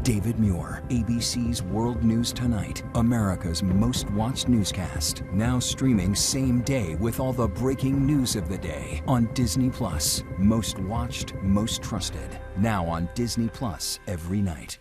David Muir, ABC's World News Tonight, America's most watched newscast. Now streaming same day with all the breaking news of the day on Disney Plus. Most watched, most trusted. Now on Disney Plus every night.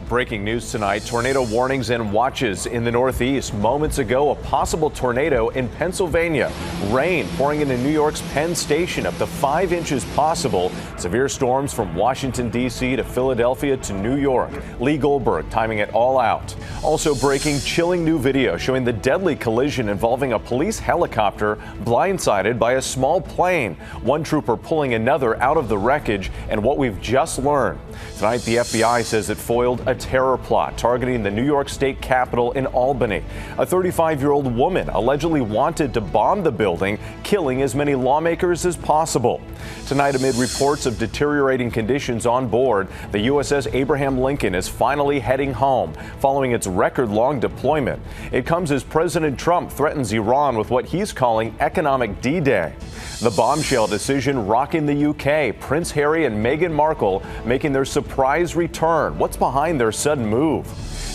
Breaking news tonight, tornado warnings and watches in the Northeast. Moments ago, a possible tornado in Pennsylvania. Rain pouring into New York's Penn Station, up to 5 inches possible. Severe storms from Washington, D.C. to Philadelphia to New York. Lee Goldberg timing it all out. Also breaking, chilling new video showing the deadly collision involving a police helicopter blindsided by a small plane. One trooper pulling another out of the wreckage, and what we've just learned. Tonight, the FBI says it foiled a terror plot targeting the New York State Capitol in Albany. A 35-year-old woman allegedly wanted to bomb the building, killing as many lawmakers as possible. Tonight, amid reports of deteriorating conditions on board, the USS Abraham Lincoln is finally heading home following its record-long deployment. It comes as President Trump threatens Iran with what he's calling economic D-Day. The bombshell decision rocking the UK, Prince Harry and Meghan Markle making their surprise return. What's behind their sudden move?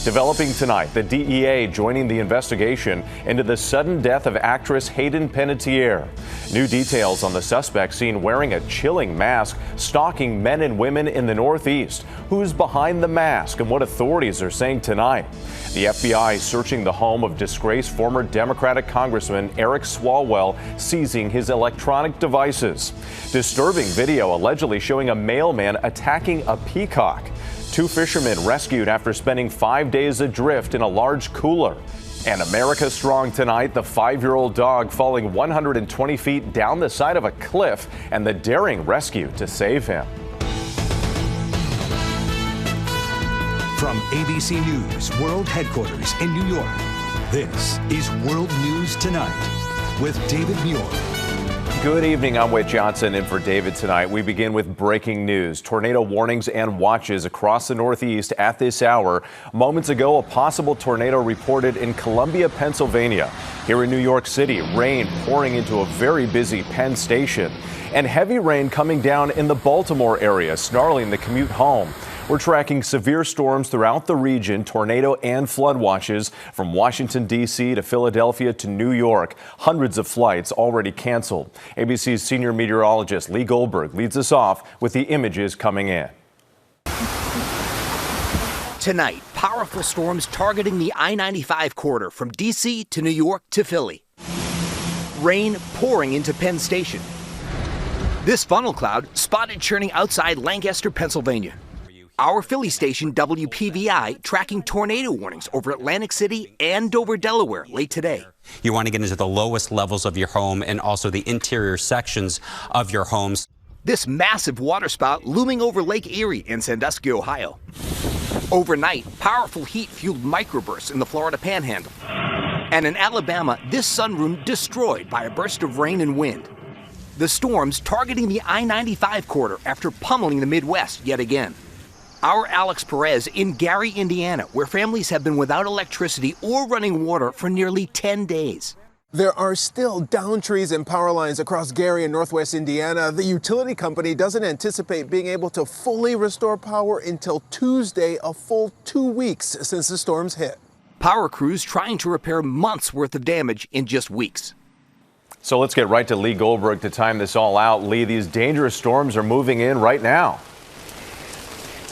Developing tonight, the DEA joining the investigation into the sudden death of actress Hayden Panettiere. New details on the suspect seen wearing a chilling mask, stalking men and women in the Northeast. Who's behind the mask and what authorities are saying tonight? The FBI searching the home of disgraced former Democratic Congressman Eric Swallwell, seizing his electronic devices. Disturbing video allegedly showing a mailman attacking a peacock. 2 fishermen rescued after spending 5 days adrift in a large cooler. And America Strong tonight, the 5-year-old dog falling 120 feet down the side of a cliff and the daring rescue to save him. From ABC News World Headquarters in New York, this is World News Tonight with David Muir. Good evening, I'm Whit Johnson in for David tonight. We begin with breaking news. Tornado warnings and watches across the Northeast at this hour. Moments ago, a possible tornado reported in Columbia, Pennsylvania. Here in New York City, rain pouring into a very busy Penn Station. And heavy rain coming down in the Baltimore area, snarling the commute home. We're tracking severe storms throughout the region, tornado and flood watches from Washington, D.C. to Philadelphia to New York. Hundreds of flights already canceled. ABC's senior meteorologist Lee Goldberg leads us off with the images coming in. Tonight, powerful storms targeting the I-95 corridor from D.C. to New York to Philly. Rain pouring into Penn Station. This funnel cloud spotted churning outside Lancaster, Pennsylvania. Our Philly station, WPVI, tracking tornado warnings over Atlantic City and Dover, Delaware, late today. You want to get into the lowest levels of your home and also the interior sections of your homes. This massive waterspout looming over Lake Erie in Sandusky, Ohio. Overnight, powerful heat fueled microbursts in the Florida Panhandle. And in Alabama, this sunroom destroyed by a burst of rain and wind. The storms targeting the I-95 corridor after pummeling the Midwest yet again. Our Alex Perez in Gary, Indiana, where families have been without electricity or running water for nearly 10 days. There are still downed trees and power lines across Gary and northwest Indiana. The utility company doesn't anticipate being able to fully restore power until Tuesday, a full 2 weeks since the storms hit. Power crews trying to repair months' worth of damage in just weeks. So let's get right to Lee Goldberg to time this all out. Lee, these dangerous storms are moving in right now.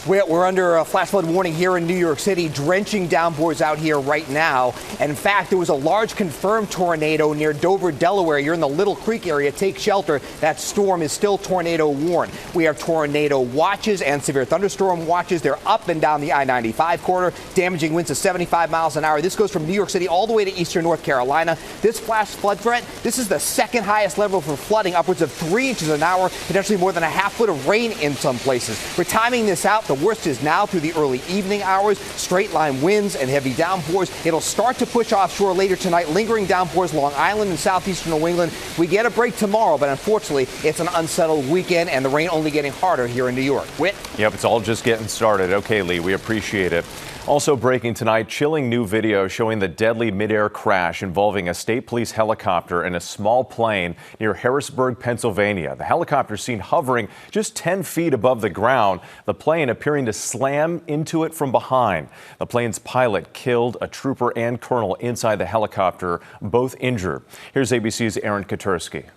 We're under a flash flood warning here in New York City, drenching downpours out here right now. And in fact, there was a large confirmed tornado near Dover, Delaware. You're in the Little Creek area. Take shelter. That storm is still tornado warned. We have tornado watches and severe thunderstorm watches. They're up and down the I-95 corridor, damaging winds of 75 miles an hour. This goes from New York City all the way to eastern North Carolina. This flash flood threat, this is the second highest level for flooding, upwards of 3 inches an hour, potentially more than a half foot of rain in some places. We're timing this out. The worst is now through the early evening hours. Straight line winds and heavy downpours. It'll start to push offshore later tonight. Lingering downpours Long Island and southeastern New England. We get a break tomorrow, but unfortunately, it's an unsettled weekend and the rain only getting harder here in New York. Whit? Yep, it's all just getting started. Okay, Lee, we appreciate it. Also breaking tonight, chilling new video showing the deadly midair crash involving a state police helicopter and a small plane near Harrisburg, Pennsylvania. The helicopter seen hovering just 10 feet above the ground. The plane appears appearing to slam into it from behind. The plane's pilot killed a trooper and colonel inside the helicopter, both injured. Here's ABC's Aaron Katersky.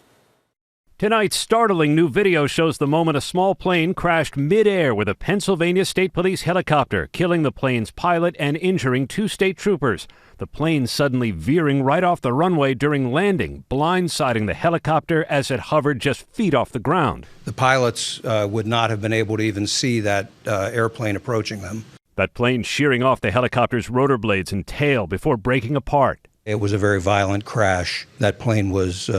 Tonight's startling new video shows the moment a small plane crashed midair with a Pennsylvania State Police helicopter, killing the plane's pilot and injuring 2 state troopers. The plane suddenly veering right off the runway during landing, blindsiding the helicopter as it hovered just feet off the ground. The pilots would not have been able to even see that airplane approaching them. That plane shearing off the helicopter's rotor blades and tail before breaking apart. It was a very violent crash. That plane was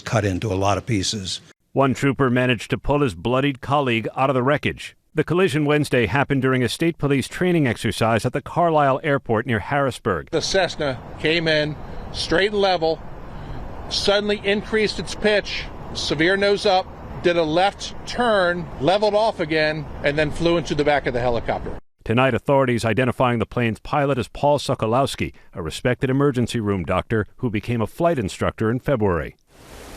cut into a lot of pieces. One trooper managed to pull his bloodied colleague out of the wreckage. The collision Wednesday happened during a state police training exercise at the Carlisle Airport near Harrisburg. The Cessna came in straight and level, suddenly increased its pitch, severe nose up, did a left turn, leveled off again, and then flew into the back of the helicopter. Tonight, authorities identifying the plane's pilot as Paul Sokolowski, a respected emergency room doctor who became a flight instructor in February.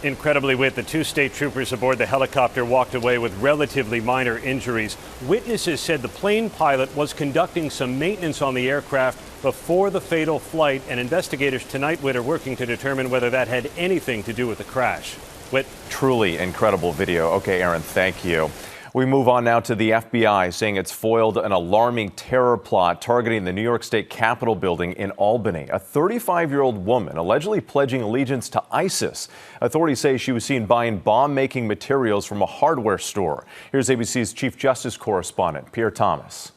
Incredibly, the 2 state troopers aboard the helicopter walked away with relatively minor injuries. Witnesses said the plane pilot was conducting some maintenance on the aircraft before the fatal flight, and investigators tonight, are working to determine whether that had anything to do with the crash. Truly incredible video. Okay, Aaron, thank you. We move on now to the FBI saying it's foiled an alarming terror plot targeting the New York State Capitol building in Albany. A 35-year-old woman allegedly pledging allegiance to ISIS. Authorities say she was seen buying bomb-making materials from a hardware store. Here's ABC's Chief Justice correspondent, Pierre Thomas.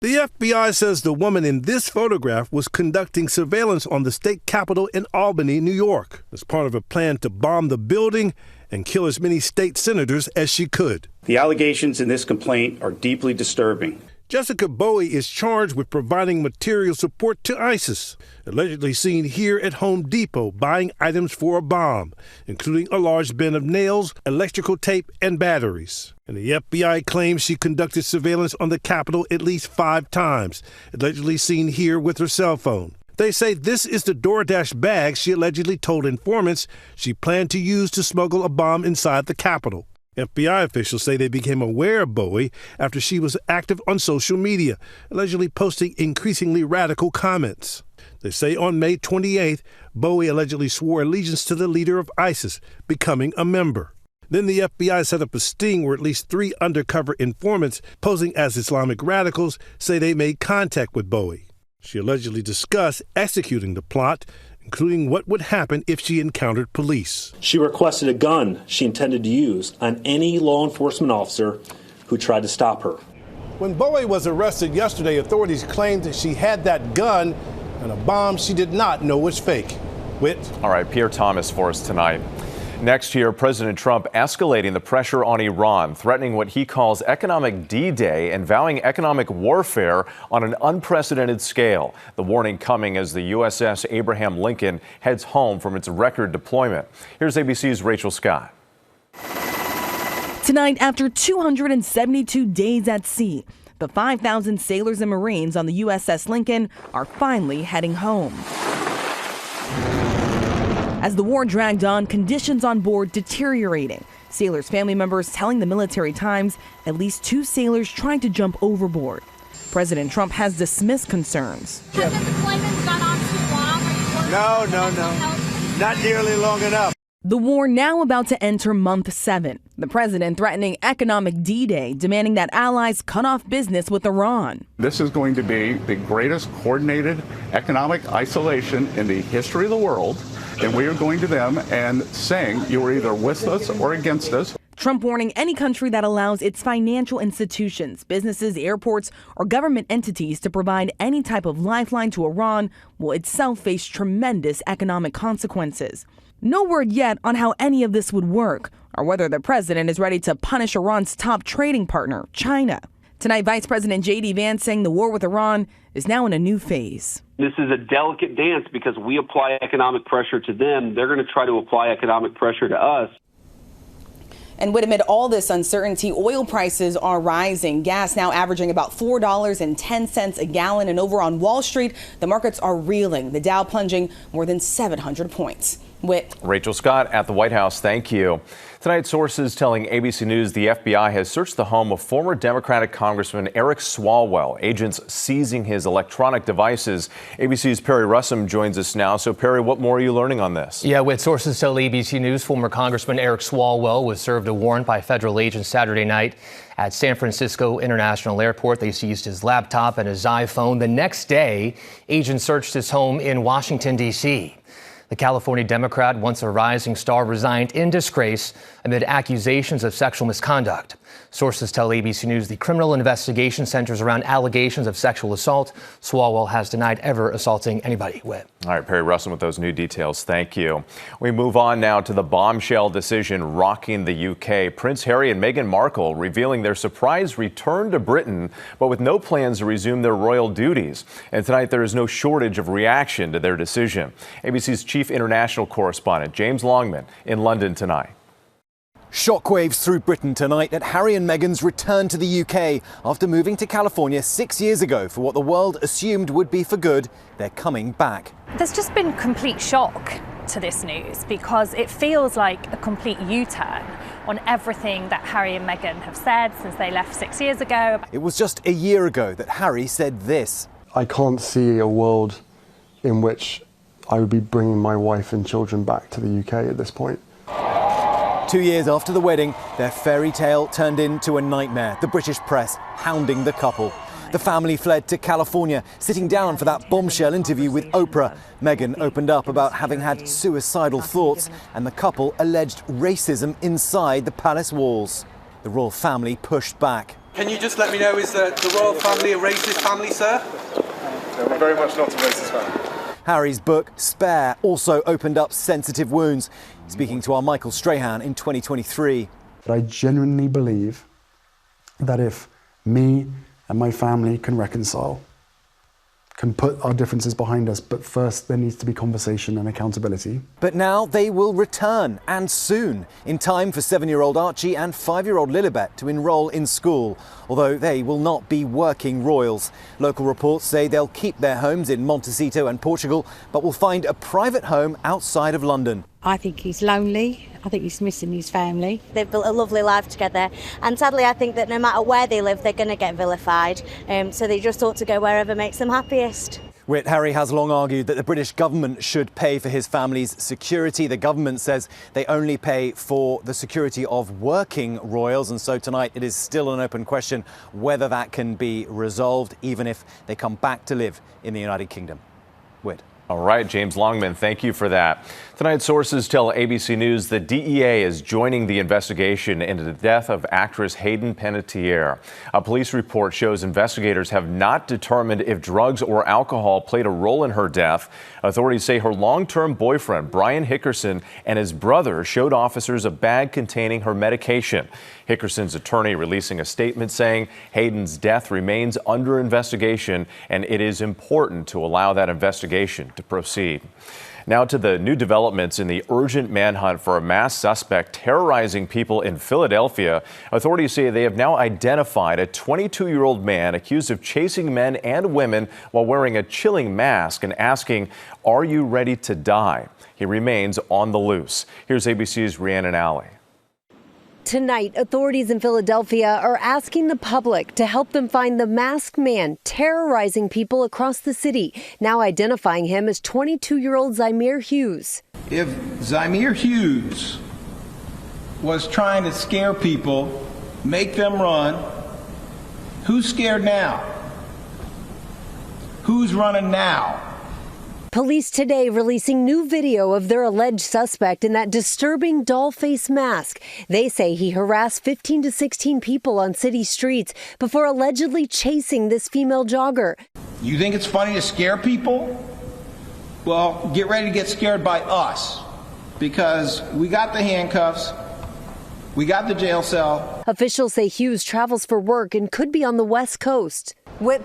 The FBI says the woman in this photograph was conducting surveillance on the state capitol in Albany, New York, as part of a plan to bomb the building and kill as many state senators as she could. The allegations in this complaint are deeply disturbing. Jessica Bowie is charged with providing material support to ISIS, allegedly seen here at Home Depot buying items for a bomb, including a large bin of nails, electrical tape, and batteries. And the FBI claims she conducted surveillance on the Capitol at least 5 times, allegedly seen here with her cell phone. They say this is the DoorDash bag she allegedly told informants she planned to use to smuggle a bomb inside the Capitol. FBI officials say they became aware of Bowie after she was active on social media, allegedly posting increasingly radical comments. They say on May 28th, Bowie allegedly swore allegiance to the leader of ISIS, becoming a member. Then the FBI set up a sting where at least 3 undercover informants posing as Islamic radicals say they made contact with Bowie. She allegedly discussed executing the plot, including what would happen if she encountered police. She requested a gun she intended to use on any law enforcement officer who tried to stop her. When Bowie was arrested yesterday, authorities claimed that she had that gun and a bomb she did not know was fake. All right, Pierre Thomas for us tonight. Next year, President Trump escalating the pressure on Iran, threatening what he calls economic D-Day and vowing economic warfare on an unprecedented scale. The warning coming as the USS Abraham Lincoln heads home from its record deployment. Here's ABC's Rachel Scott. Tonight, after 272 days at sea, the 5,000 sailors and Marines on the USS Lincoln are finally heading home. As the war dragged on, conditions on board deteriorating. Sailors' family members telling the Military Times at least 2 sailors tried to jump overboard. President Trump has dismissed concerns. Has the deployment gone on too long? No. Not nearly long enough. The war now about to enter month 7. The president threatening economic D-Day, demanding that allies cut off business with Iran. This is going to be the greatest coordinated economic isolation in the history of the world. And we are going to them and saying you are either with us or against us. Trump warning any country that allows its financial institutions, businesses, airports, or government entities to provide any type of lifeline to Iran will itself face tremendous economic consequences. No word yet on how any of this would work, or whether the president is ready to punish Iran's top trading partner, China. Tonight, Vice President J.D. Vance saying the war with Iran is now in a new phase. This is a delicate dance because we apply economic pressure to them. They're going to try to apply economic pressure to us. And amid all this uncertainty, oil prices are rising. Gas now averaging about $4.10 a gallon. And over on Wall Street, the markets are reeling. The Dow plunging more than 700 points. Whit. Rachel Scott at the White House, thank you. Tonight, sources telling ABC News the FBI has searched the home of former Democratic Congressman Eric Swallwell, agents seizing his electronic devices. ABC's Perry Russum joins us now. So, Perry, what more are you learning on this? Yeah, with sources tell ABC News, former Congressman Eric Swallwell was served a warrant by federal agents Saturday night at San Francisco International Airport. They seized his laptop and his iPhone. The next day, agents searched his home in Washington, D.C. The California Democrat, once a rising star, resigned in disgrace amid accusations of sexual misconduct. Sources tell ABC News the criminal investigation centers around allegations of sexual assault. Swalwell has denied ever assaulting anybody. All right, Perry Russell with those new details. Thank you. We move on now to the bombshell decision rocking the UK. Prince Harry and Meghan Markle revealing their surprise return to Britain, but with no plans to resume their royal duties. And tonight there is no shortage of reaction to their decision. ABC's chief international correspondent James Longman in London tonight. Shockwaves through Britain tonight at Harry and Meghan's return to the UK after moving to California 6 years ago for what the world assumed would be for good. They're coming back. There's just been complete shock to this news because it feels like a complete U-turn on everything that Harry and Meghan have said since they left 6 years ago. It was just a year ago that Harry said this. I can't see a world in which I would be bringing my wife and children back to the UK at this point. 2 years after the wedding, their fairy tale turned into a nightmare. The British press hounding the couple. The family fled to California, sitting down for that bombshell interview with Oprah. Meghan opened up about having had suicidal thoughts, and the couple alleged racism inside the palace walls. The royal family pushed back. Can you just let me know, is the royal family a racist family, sir? No, we're very much not a racist family. Harry's book, Spare, also opened up sensitive wounds, speaking to our Michael Strahan in 2023. But I genuinely believe that if me and my family can reconcile, can put our differences behind us, but first there needs to be conversation and accountability. But now they will return, and soon, in time for 7-year-old Archie and 5-year-old Lilibet to enrol in school, although they will not be working royals. Local reports say they'll keep their homes in Montecito and Portugal, but will find a private home outside of London. I think he's lonely. I think he's missing his family. They've built a lovely life together, and sadly I think that no matter where they live they're going to get vilified, so they just ought to go wherever makes them happiest. Harry has long argued that the British government should pay for his family's security. The government says they only pay for the security of working royals, and so tonight it is still an open question whether that can be resolved, even if they come back to live in the United Kingdom. All right, James Longman, thank you for that. Tonight, sources tell ABC News the DEA is joining the investigation into the death of actress Hayden Panettiere. A police report shows investigators have not determined if drugs or alcohol played a role in her death. Authorities say her long-term boyfriend, Brian Hickerson, and his brother showed officers a bag containing her medication. Hickerson's attorney releasing a statement saying Hayden's death remains under investigation and it is important to allow that investigation to proceed. Now to the new developments in the urgent manhunt for a mass suspect terrorizing people in Philadelphia. Authorities say they have now identified a 22-year-old man accused of chasing men and women while wearing a chilling mask and asking, "Are you ready to die?" He remains on the loose. Here's ABC's Rhiannon Alley. Tonight, authorities in Philadelphia are asking the public to help them find the masked man terrorizing people across the city, now identifying him as 22-year-old Zymir Hughes. If Zymir Hughes was trying to scare people, make them run, who's scared now? Who's running now? Police today releasing new video of their alleged suspect in that disturbing doll face mask. They say he harassed 15 to 16 people on city streets before allegedly chasing this female jogger. You think it's funny to scare people? Well, get ready to get scared by us, because we got the handcuffs, we got the jail cell. Officials say Hughes travels for work and could be on the West Coast.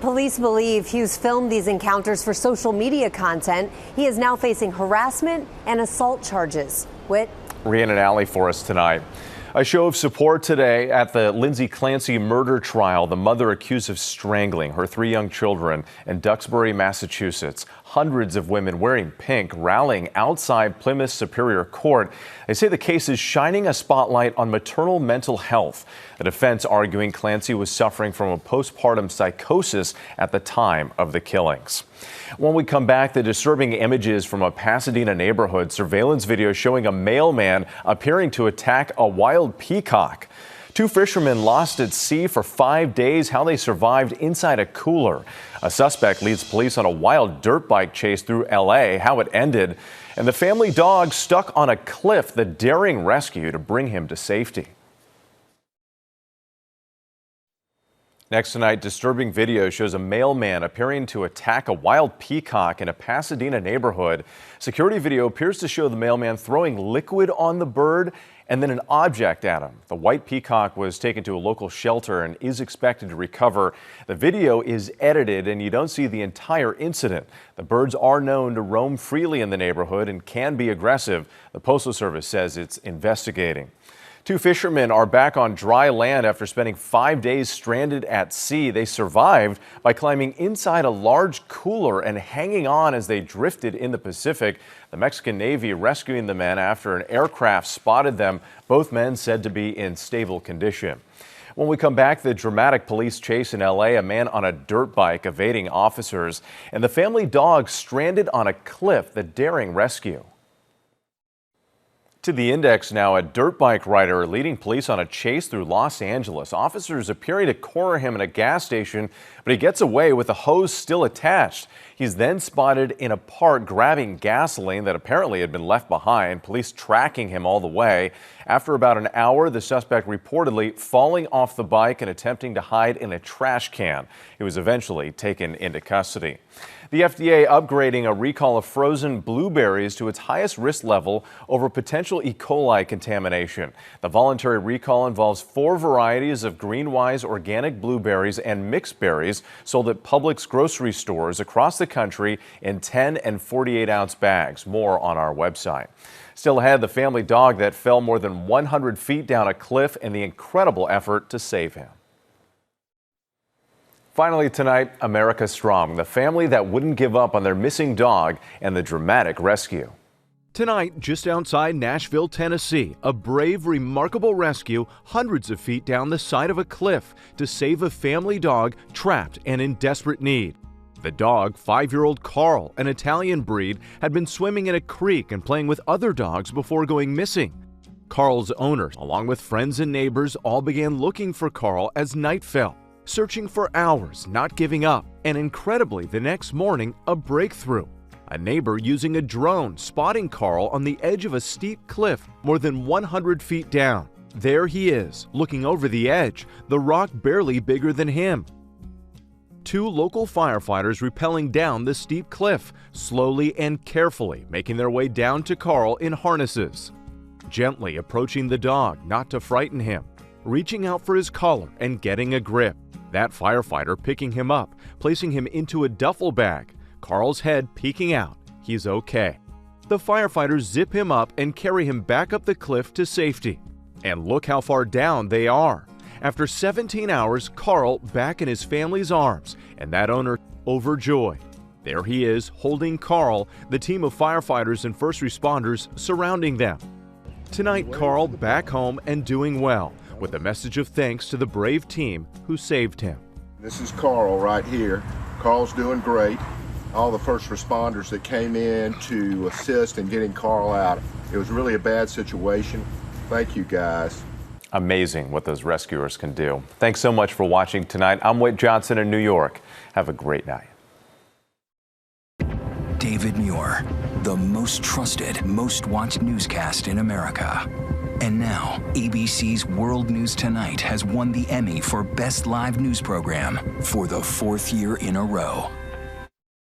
Police believe Hughes filmed these encounters for social media content. He is now facing harassment and assault charges. Rhiannon Alley for us tonight. A show of support today at the Lindsay Clancy murder trial. The mother accused of strangling her 3 young children in Duxbury, Massachusetts. Hundreds of women wearing pink rallying outside Plymouth Superior Court. They say the case is shining a spotlight on maternal mental health. The defense arguing Clancy was suffering from a postpartum psychosis at the time of the killings. When we come back, the disturbing images from a Pasadena neighborhood. Surveillance video showing a mailman appearing to attack a wild peacock. 2 fishermen lost at sea for 5 days. How they survived inside a cooler. A suspect leads police on a wild dirt bike chase through L.A. How it ended. And the family dog stuck on a cliff. The daring rescue to bring him to safety. Next tonight, disturbing video shows a mailman appearing to attack a wild peacock in a Pasadena neighborhood. Security video appears to show the mailman throwing liquid on the bird and then an object at him. The white peacock was taken to a local shelter and is expected to recover. The video is edited and you don't see the entire incident. The birds are known to roam freely in the neighborhood and can be aggressive. The Postal Service says it's investigating. 2 fishermen are back on dry land after spending 5 days stranded at sea. They survived by climbing inside a large cooler and hanging on as they drifted in the Pacific. The Mexican Navy rescuing the men after an aircraft spotted them. Both men said to be in stable condition. When we come back, the dramatic police chase in L.A., a man on a dirt bike evading officers, and the family dog stranded on a cliff, the daring rescue. To the index now, a dirt bike rider leading police on a chase through Los Angeles. Officers appearing to corner him in a gas station, but he gets away with the hose still attached. He's then spotted in a park grabbing gasoline that apparently had been left behind. Police tracking him all the way. After about an hour, the suspect reportedly falling off the bike and attempting to hide in a trash can. He was eventually taken into custody. The FDA upgrading a recall of frozen blueberries to its highest risk level over potential E. coli contamination. The voluntary recall involves 4 varieties of Greenwise organic blueberries and mixed berries sold at Publix grocery stores across the country in 10 and 48-ounce bags. More on our website. Still ahead, the family dog that fell more than 100 feet down a cliff and the incredible effort to save him. Finally tonight, America Strong, the family that wouldn't give up on their missing dog and the dramatic rescue. Tonight, just outside Nashville, Tennessee, a brave, remarkable rescue hundreds of feet down the side of a cliff to save a family dog trapped and in desperate need. The dog, 5-year-old Carl, an Italian breed, had been swimming in a creek and playing with other dogs before going missing. Carl's owner, along with friends and neighbors, all began looking for Carl as night fell. Searching for hours, not giving up, and incredibly, the next morning, a breakthrough. A neighbor using a drone spotting Carl on the edge of a steep cliff more than 100 feet down. There he is, looking over the edge, the rock barely bigger than him. 2 local firefighters rappelling down the steep cliff, slowly and carefully making their way down to Carl in harnesses. Gently approaching the dog, not to frighten him. Reaching out for his collar and getting a grip. That firefighter picking him up, placing him into a duffel bag. Carl's head peeking out. He's okay. The firefighters zip him up and carry him back up the cliff to safety. And look how far down they are. After 17 hours, Carl back in his family's arms, and that owner overjoyed. There he is, holding Carl, the team of firefighters and first responders surrounding them. Tonight, Carl back home and doing well, with a message of thanks to the brave team who saved him. This is Carl right here. Carl's doing great. All the first responders that came in to assist in getting Carl out. It was really a bad situation. Thank you, guys. Amazing what those rescuers can do. Thanks so much for watching tonight. I'm Wade Johnson in New York. Have a great night. David Muir, the most trusted, most watched newscast in America. And now, ABC's World News Tonight has won the Emmy for Best Live News Program for the 4th year in a row.